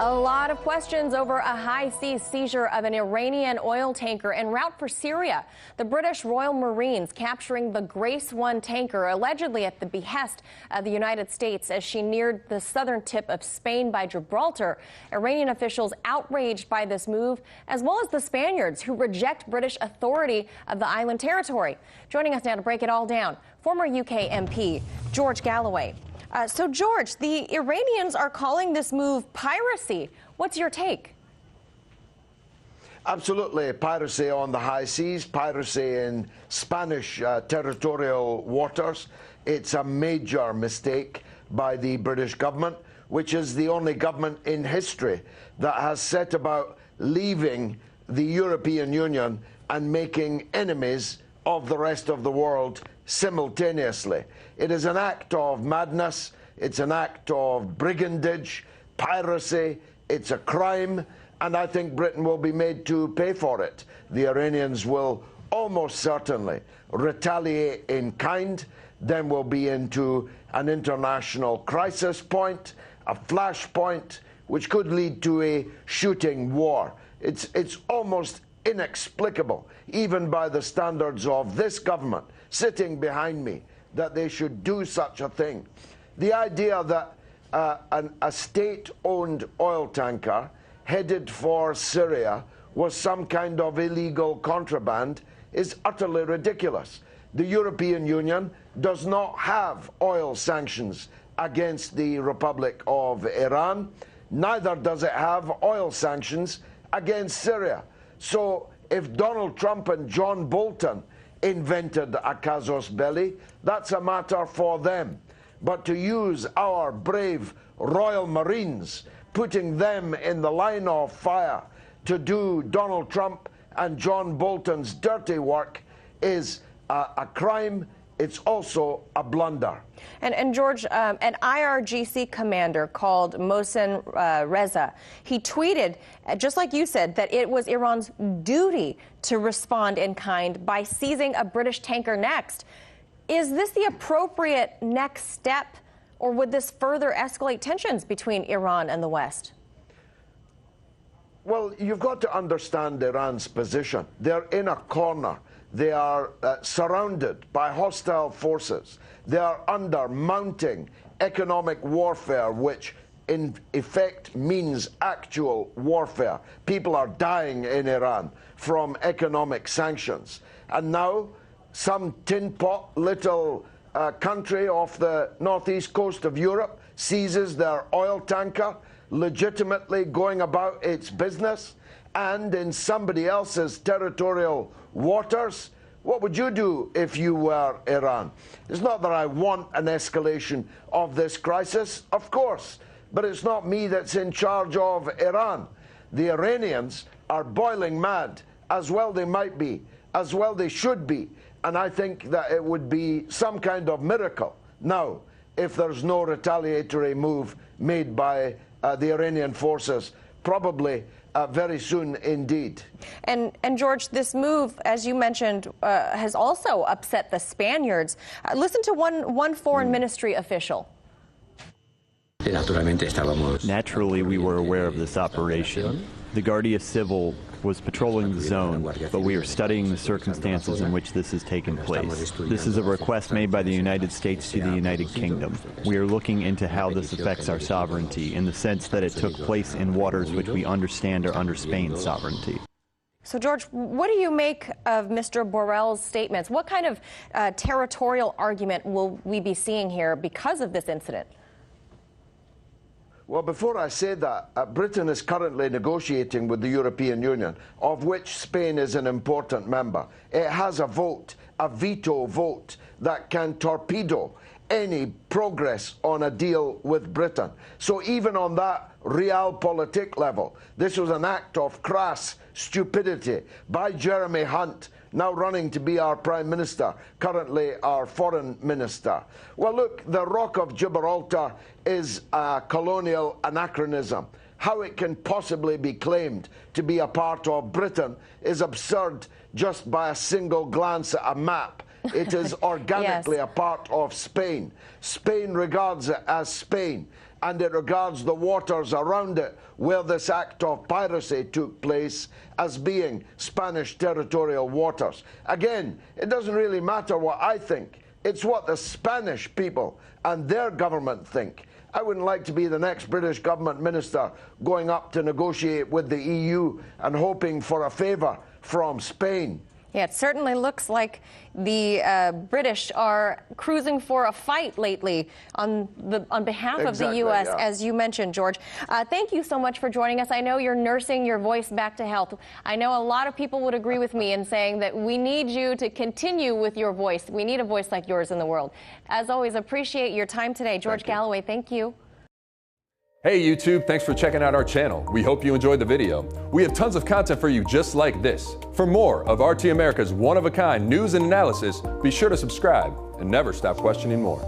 A lot of questions over a high-seas seizure of an Iranian oil tanker en route for Syria. The British Royal Marines capturing the Grace 1 tanker, allegedly at the behest of the United States as she neared the southern tip of Spain by Gibraltar. Iranian officials outraged by this move, as well as the Spaniards who reject British authority of the island territory. Joining us now to break it all down, former UK MP George Galloway. So, George, the Iranians are calling this move piracy. What's your take? Absolutely. Piracy on the high seas, piracy in Spanish territorial waters. It's a major mistake by the British government, which is the only government in history that has set about leaving the European Union and making enemies of the rest of the world simultaneously. It is an act of madness, it's an act of brigandage, piracy, it's a crime, and I think Britain will be made to pay for it. The Iranians will almost certainly retaliate in kind, then we'll be into an international crisis point, a flashpoint, which could lead to a shooting war. It's almost inexplicable, even by the standards of this government sitting behind me, that they should do such a thing. The idea that a state-owned oil tanker headed for Syria was some kind of illegal contraband is utterly ridiculous. The European Union does not have oil sanctions against the Republic of Iran. Neither does it have oil sanctions against Syria. So if Donald Trump and John Bolton invented a casus belli, that's a matter for them. But to use our brave Royal Marines, putting them in the line of fire to do Donald Trump and John Bolton's dirty work is a crime. It's also a blunder. And George, an IRGC commander called Mohsen Reza, he tweeted, just like you said, that it was Iran's duty to respond in kind by seizing a British tanker next. Is this the appropriate next step, or would this further escalate tensions between Iran and the West? Well, you've got to understand Iran's position. They're in a corner. They are surrounded by hostile forces. They are under mounting economic warfare, which in effect means actual warfare. People are dying in Iran from economic sanctions. And now some tin pot little country off the northeast coast of Europe seizes their oil tanker, legitimately going about its business, and in somebody else's territorial waters. What would you do if you were Iran? It's not that I want an escalation of this crisis, of course, but it's not me that's in charge of Iran. The Iranians are boiling mad, as well they might be, as well they should be, and I think that it would be some kind of miracle now if there's no retaliatory move made by the Iranian forces, probably very soon indeed. And George, this move, as you mentioned, has also upset the Spaniards. Listen to one foreign ministry official. Naturally, we were aware of this operation. The Guardia Civil was patrolling the zone, but we are studying the circumstances in which this has taken place. This is a request made by the United States to the United Kingdom. We are looking into how this affects our sovereignty in the sense that it took place in waters which we understand are under Spain's sovereignty. So, George, what do you make of Mr. Borrell's statements? What kind of territorial argument will we be seeing here because of this incident? Well, before I say that, Britain is currently negotiating with the European Union, of which Spain is an important member. It has a vote, a veto vote, that can torpedo any progress on a deal with Britain. So even on that realpolitik level, this was an act of crass stupidity by Jeremy Hunt, now running to be our Prime Minister, currently our Foreign Minister. Well, look, the Rock of Gibraltar is a colonial anachronism. How it can possibly be claimed to be a part of Britain is absurd just by a single glance at a map It is organically a part of Spain. Spain regards it as Spain, and it regards the waters around it where this act of piracy took place as being Spanish territorial waters. Again, it doesn't really matter what I think. It's what the Spanish people and their government think. I wouldn't like to be the next British government minister going up to negotiate with the EU and hoping for a favour from Spain. Yeah, it certainly looks like the British are cruising for a fight lately on behalf of the U.S., as you mentioned, George. Thank you so much for joining us. I know you're nursing your voice back to health. I know a lot of people would agree with me in saying that we need you to continue with your voice. We need a voice like yours in the world. As always, appreciate your time today. George Galloway, thank you. Hey YouTube, thanks for checking out our channel. We hope you enjoyed the video. We have tons of content for you just like this. For more of RT America's one-of-a-kind news and analysis, be sure to subscribe and never stop questioning more.